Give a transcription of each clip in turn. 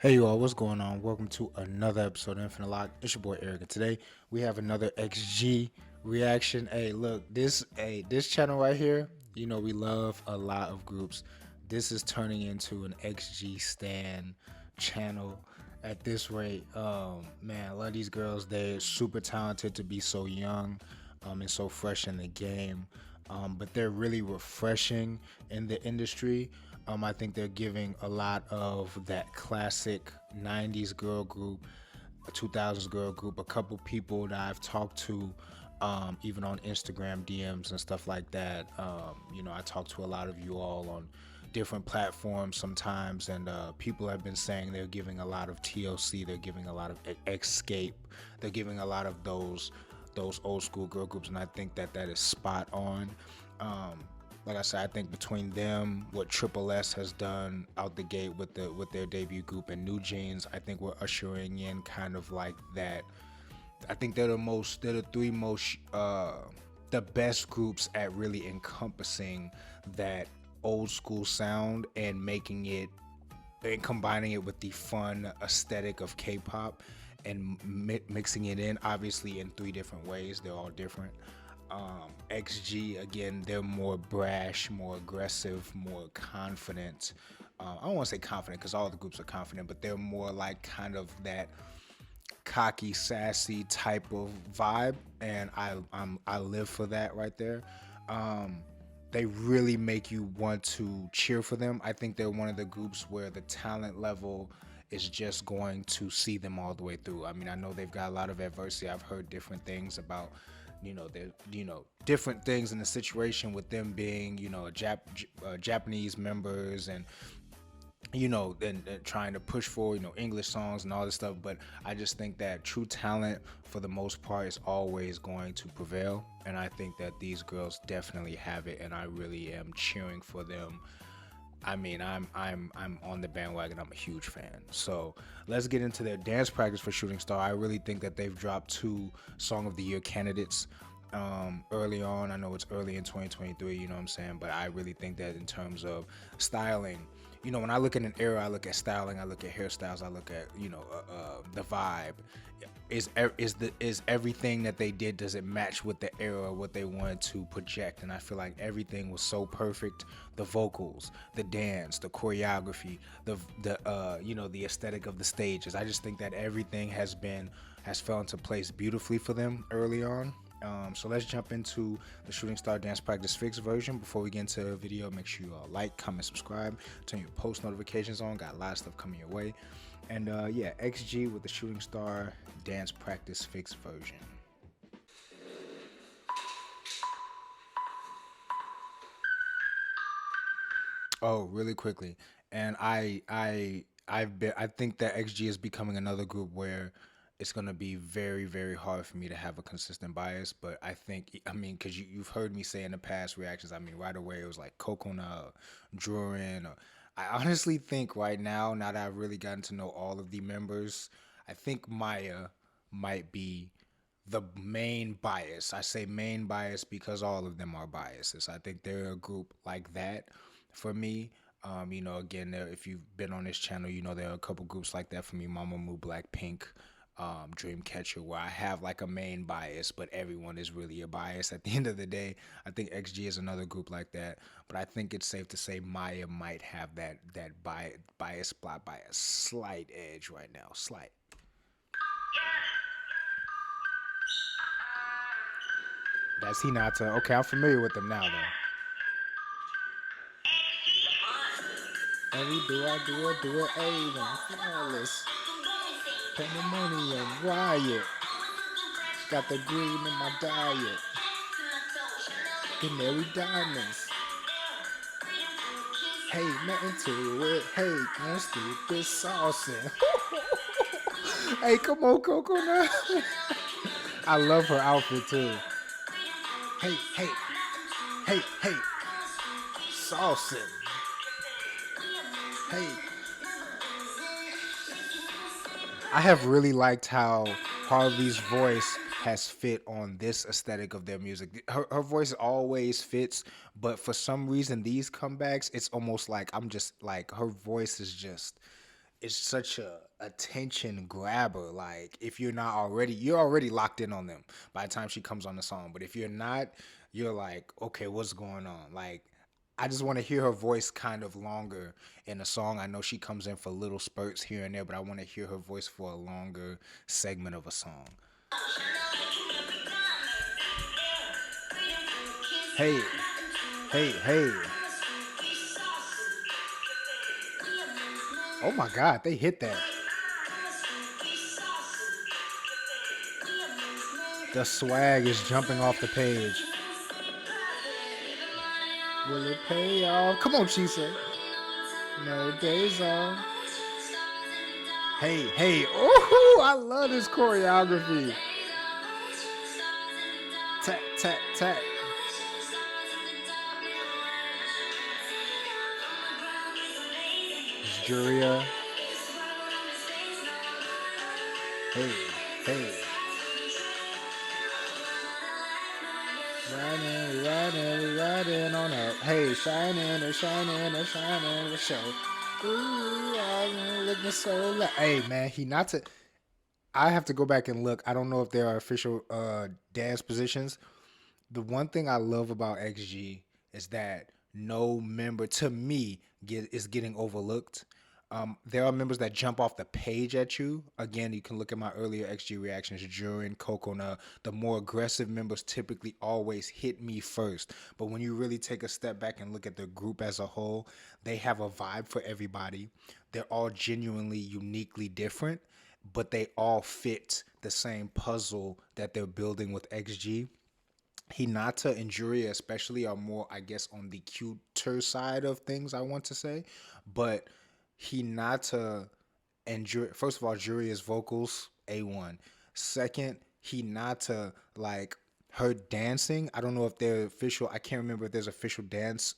Hey you all, what's going on? Welcome to another episode of Infinite Lock. It's your boy Eric, and today we have another XG reaction. Hey, look, this channel right here, we love a lot of groups. This is turning into an XG stan channel at this rate. Man, I love these girls. They're super talented to be so young, and so fresh in the game. But they're really refreshing in the industry. I think they're giving a lot of that classic 90s girl group, a 2000s girl group, a couple people that I've talked to, even on Instagram DMs and stuff like that. I talk to a lot of you all on different platforms sometimes, and people have been saying they're giving a lot of TLC, they're giving a lot of Escape, they're giving a lot of those old school girl groups, and I think that is spot on. Um, like I said, I think between them, what Triple S has done out the gate with their debut group and New Jeans, I think we're ushering in kind of like that. I think they're the three most the best groups at really encompassing that old school sound and making it and combining it with the fun aesthetic of K-pop and mixing it in, obviously in three different ways. They're all different. XG, again, they're more brash, more aggressive, more confident. I don't want to say confident because all the groups are confident, but they're more like kind of that cocky, sassy type of vibe, and I live for that right there. Um, they really make you want to cheer for them. I think they're one of the groups where the talent level is just going to see them all the way through. I mean, I know they've got a lot of adversity. I've heard different things about, different things in the situation with them being, Japanese members and and trying to push for English songs and all this stuff. But I just think that true talent for the most part is always going to prevail, and I think that these girls definitely have it, and I really am cheering for them. I mean, I'm on the bandwagon. I'm a huge fan. So let's get into their dance practice for Shooting Star. I really think that they've dropped two Song of the Year candidates early on. I know it's early in 2023, you know what I'm saying, but I really think that in terms of styling, when I look at an era, I look at styling, I look at hairstyles, I look at the vibe. Is everything that they did, does it match with the era, what they wanted to project? And I feel like everything was so perfect. The vocals, the dance, the choreography, the aesthetic of the stages. I just think that everything has fell into place beautifully for them early on. So let's jump into the Shooting Star Dance Practice Fix version. Before we get into the video, make sure you all like, comment, subscribe, turn your post notifications on. Got a lot of stuff coming your way. And yeah, XG with the Shooting Star Dance Practice Fix version. Oh, really quickly, and I think that XG is becoming another group where it's gonna be very very hard for me to have a consistent bias. But I mean, because you've heard me say in the past reactions, I mean, right away it was like Coconut, Drurin. Or, I honestly think right now that I've really gotten to know all of the members, I think Maya might be the main bias. I say main bias because all of them are biases. I think they're a group like that for me. Again, if you've been on this channel, there are a couple groups like that for me. Mamamoo, Blackpink, Dreamcatcher, where I have like a main bias, but everyone is really a bias at the end of the day. I think XG is another group like that, but I think it's safe to say Maya might have that bias plot by a slight edge right now, slight. That's Hinata. Okay, I'm familiar with them now though. Every do it, Avon, flawless, pandemonium, riot. Got the green in my diet. Canary diamonds. Hey, nothing to it. Hey, can't stupid saucing. Hey, come on, Coco now. I love her outfit too. Hey, hey, hey, saucing. Hey, I have really liked how Harvey's voice has fit on this aesthetic of their music. Her voice always fits, but for some reason these comebacks, it's almost like I'm just like her voice is just is such a attention grabber. Like if you're not already, you're already locked in on them by the time she comes on the song. But if you're not, you're like, okay, what's going on? Like I just want to hear her voice kind of longer in a song. I know she comes in for little spurts here and there, but I want to hear her voice for a longer segment of a song. Hey, hey, hey. Oh my God, they hit that. The swag is jumping off the page. Will it pay off? Come on, Chisa. No days off. Hey, hey. Oh, I love this choreography. Tap, tap, tap. It's Juria. Hey, hey. Riding on up. Hey, shining, shining, show. Ooh, I'm looking so hey, man, he not to. I have to go back and look. I don't know if there are official dance positions. The one thing I love about XG is that no member, to me, is getting overlooked. There are members that jump off the page at you. Again, you can look at my earlier XG reactions, Jurin, Kokona. The more aggressive members typically always hit me first. But when you really take a step back and look at the group as a whole, they have a vibe for everybody. They're all genuinely, uniquely different, but they all fit the same puzzle that they're building with XG. Hinata and Juria especially are more, I guess, on the cuter side of things, I want to say. But Hinata and first of all, Juria's vocals, A1. Second, Hinata, like her dancing, I don't know if they're official, I can't remember if there's official dance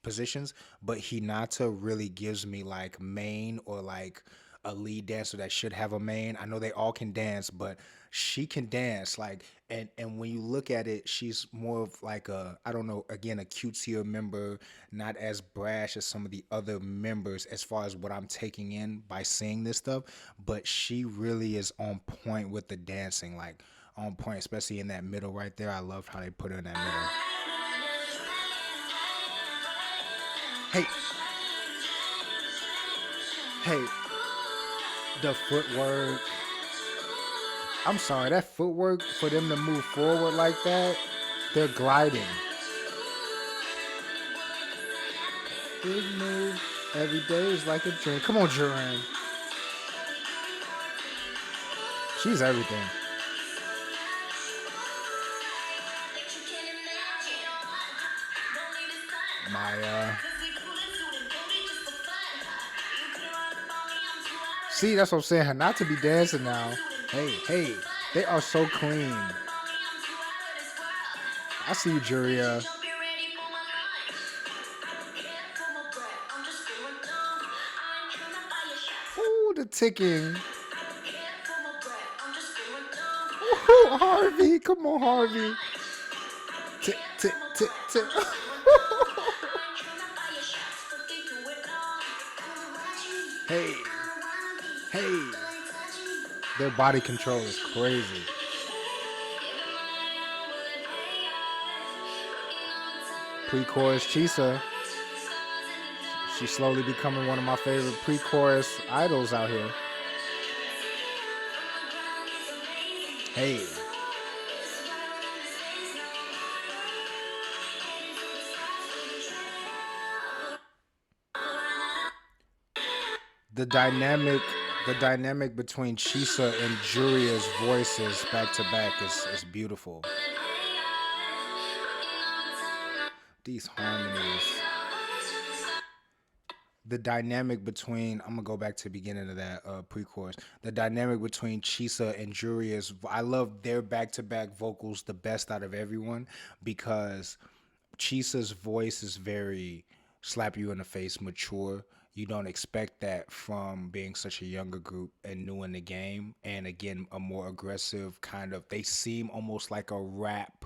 positions, but Hinata really gives me like main or like a lead dancer that should have a main. I know they all can dance, but she can dance like and when you look at it, she's more of like a, I don't know, again, a cutesier member, not as brash as some of the other members as far as what I'm taking in by seeing this stuff, but she really is on point with the dancing, like on point, especially in that middle right there. I love how they put her in that middle. Hey, hey, the footwork. I'm sorry, that footwork for them to move forward like that, they're gliding. Big move. Every day is like a dream. Come on, Joanne. She's everything. Maya. See, that's what I'm saying. Not to be dancing now. Hey, hey, they are so clean. I see you, Juria. Ooh, the ticking. Ooh, Harvey. Come on, Harvey. Tick, tick, tick, tick. Hey. Hey. Their body control is crazy. Pre-chorus Chisa. She's slowly becoming one of my favorite pre-chorus idols out here. Hey. The dynamic between Chisa and Juria's voices back to back is beautiful. These harmonies. The dynamic between, I'm gonna go back to the beginning of that pre-chorus. The dynamic between Chisa and Juria's, I love their back-to-back vocals the best out of everyone, because Chisa's voice is very slap you in the face, mature. You don't expect that from being such a younger group and new in the game. And again, a more aggressive kind of, they seem almost like a rap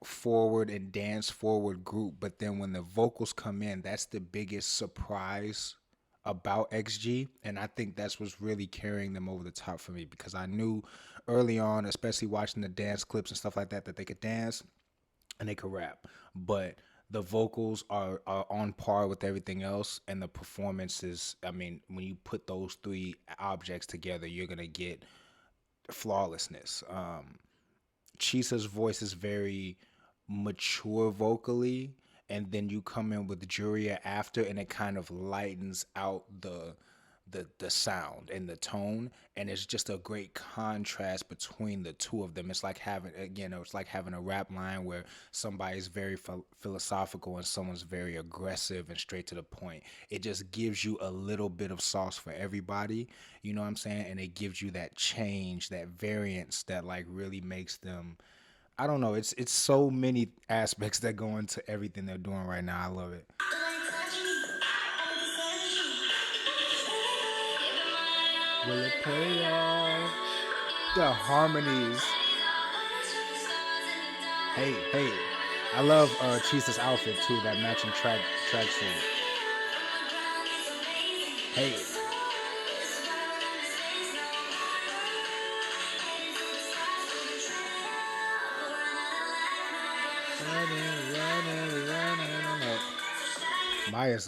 forward and dance forward group, but then when the vocals come in, that's the biggest surprise about XG, and I think that's what's really carrying them over the top for me, because I knew early on, especially watching the dance clips and stuff like that, that they could dance and they could rap, but the vocals are on par with everything else, and the performances. I mean, when you put those three objects together, you're gonna get flawlessness. Chisa's voice is very mature vocally, and then you come in with Juria after, and it kind of lightens out the sound and the tone, and it's just a great contrast between the two of them. It's like having, again, it's like having a rap line where somebody's very philosophical and someone's very aggressive and straight to the point. It just gives you a little bit of sauce for everybody, you know what I'm saying? And it gives you that change, that variance that like really makes them, I don't know, it's so many aspects that go into everything they're doing right now. I love it. Will it pay off? The harmonies. Hey, hey. I love Chisa's outfit too, that matching tracksuit. Hey.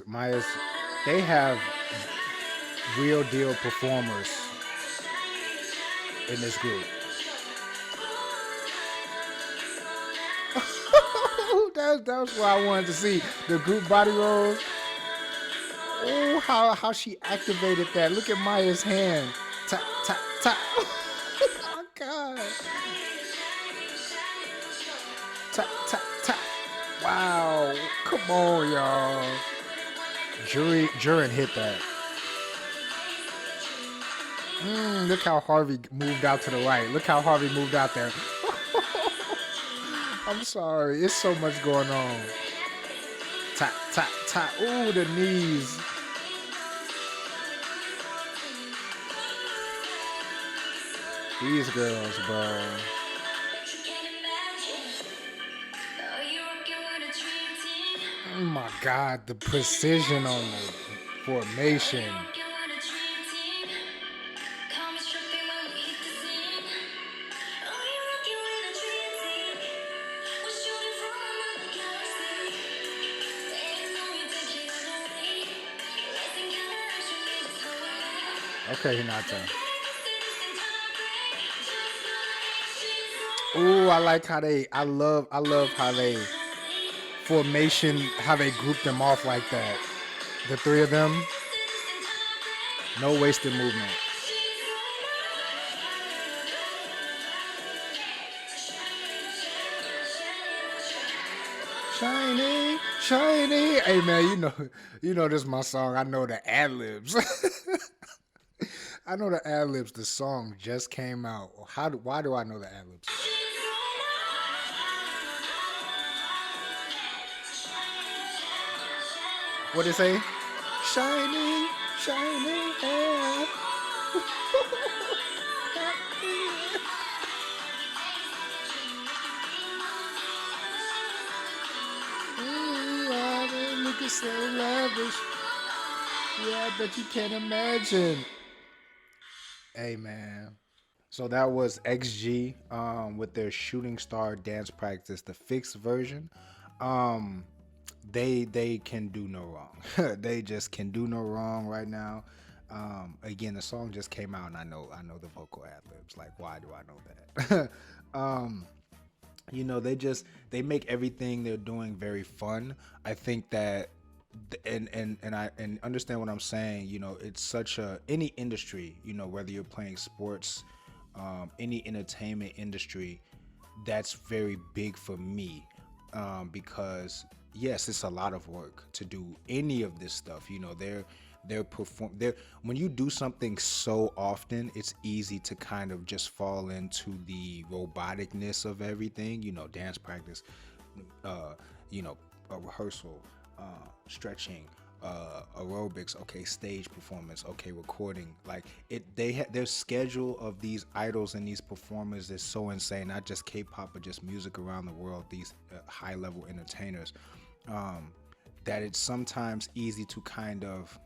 Maya's, they have real deal performers in this group. That's what I wanted to see. The group body rolls. Oh, how she activated that. Look at Maya's hand. Tap, tap, tap. Oh my God. Tap, tap, tap. Wow. Come on, y'all. Jurin hit that. Look how Harvey moved out to the right. Look how Harvey moved out there. I'm sorry. It's so much going on. Tap, tap, tap. Ooh, the knees. These girls, bro. Oh my God, the precision on the formation. Okay, Hinata. Ooh, I like how I love how they formation, how they group them off like that. The three of them, no wasted movement. Shiny, shiny. Hey man, you know this is my song. I know the ad libs. I know the ad libs. The song just came out. Why do I know the ad libs? What they say? Shiny, shiny hair. Ooh, Robin, looking so lavish. Yeah, I bet you can't imagine. Hey man. So that was XG with their Shooting Star Dance Practice, the fixed version. Um, they can do no wrong. They just can do no wrong right now. Again, the song just came out, and I know the vocal ad libs. Like, why do I know that? They make everything they're doing very fun. I think that, and I understand what I'm saying. It's such any industry. Whether you're playing sports, any entertainment industry, that's very big for me, because yes, it's a lot of work to do any of this stuff. They're when you do something so often, it's easy to kind of just fall into the roboticness of everything. Dance practice, a rehearsal, stretching, aerobics, okay, stage performance, okay, recording. Like their schedule of these idols and these performers is so insane. Not just K-pop, but just music around the world. These high level entertainers, that it's sometimes easy to kind of,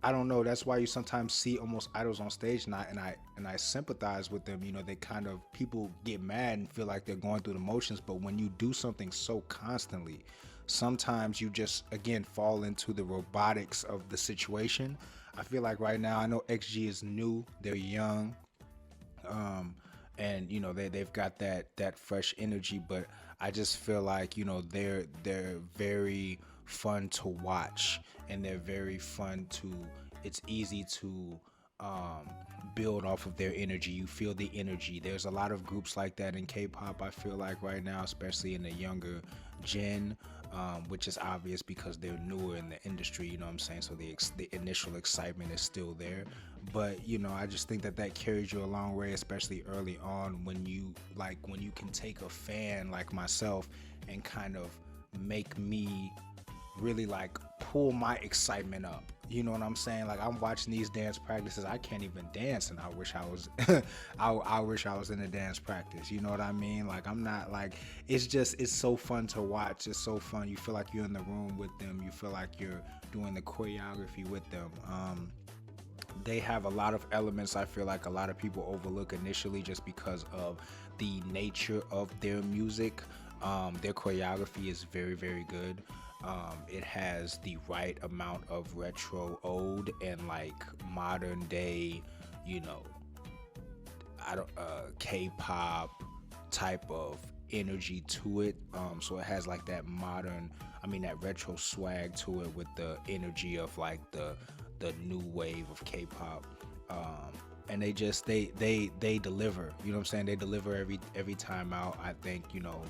I don't know. That's why you sometimes see almost idols on stage, and I sympathize with them. You know, they kind of, people get mad and feel like they're going through the motions, but when you do something so constantly, sometimes you just again fall into the robotics of the situation. I feel like right now, I know XG is new, they're young, um, and you know they've got that fresh energy, but I just feel like you know they're very fun to watch, and they're very fun to, it's easy to um, build off of their energy. You feel the energy. There's a lot of groups like that in K-pop, I feel like right now, especially in the younger gen, which is obvious because they're newer in the industry, you know what I'm saying? So the initial excitement is still there. But, you know, I just think that carries you a long way, especially early on, when you can take a fan like myself and kind of make me really like pull my excitement up. You know what I'm saying? Like I'm watching these dance practices, I can't even dance, and I wish I was, I wish I was in a dance practice. You know what I mean? Like I'm not like, it's so fun to watch. It's so fun. You feel like you're in the room with them. You feel like you're doing the choreography with them. They have a lot of elements I feel like a lot of people overlook initially just because of the nature of their music. Their choreography is very, very good. It has the right amount of retro ode and like modern day, you know, I don't K-pop type of energy to it. So it has like that modern, I mean that retro swag to it with the energy of like the new wave of K-pop. And they just they deliver. You know what I'm saying? They deliver every time out. I think you know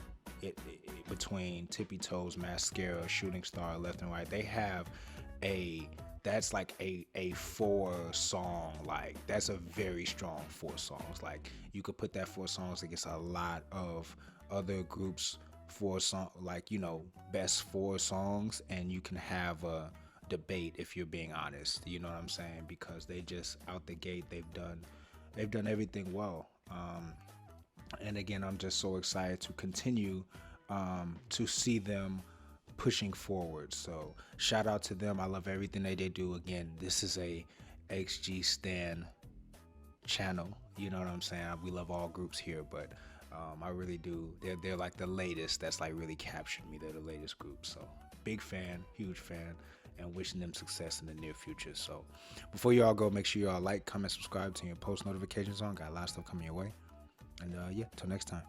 between Tippy Toes, Mascara, Shooting Star, Left and Right, they have a that's like a four song, like that's a very strong four songs. Like you could put that four songs against a lot of other groups four song, like you know, best four songs, and you can have a debate if you're being honest. You know what I'm saying? Because they just out the gate they've done everything well. And again, I'm just so excited to continue to see them pushing forward. So shout out to them. I love everything they do. Again, this is a XG Stan channel. You know what I'm saying? We love all groups here, but I really do. They're like the latest. That's like really captured me. They're the latest group. So big fan, huge fan, and wishing them success in the near future. So before you all go, make sure you all like, comment, subscribe, turn your post notifications on. Got a lot of stuff coming your way. And yeah, till next time.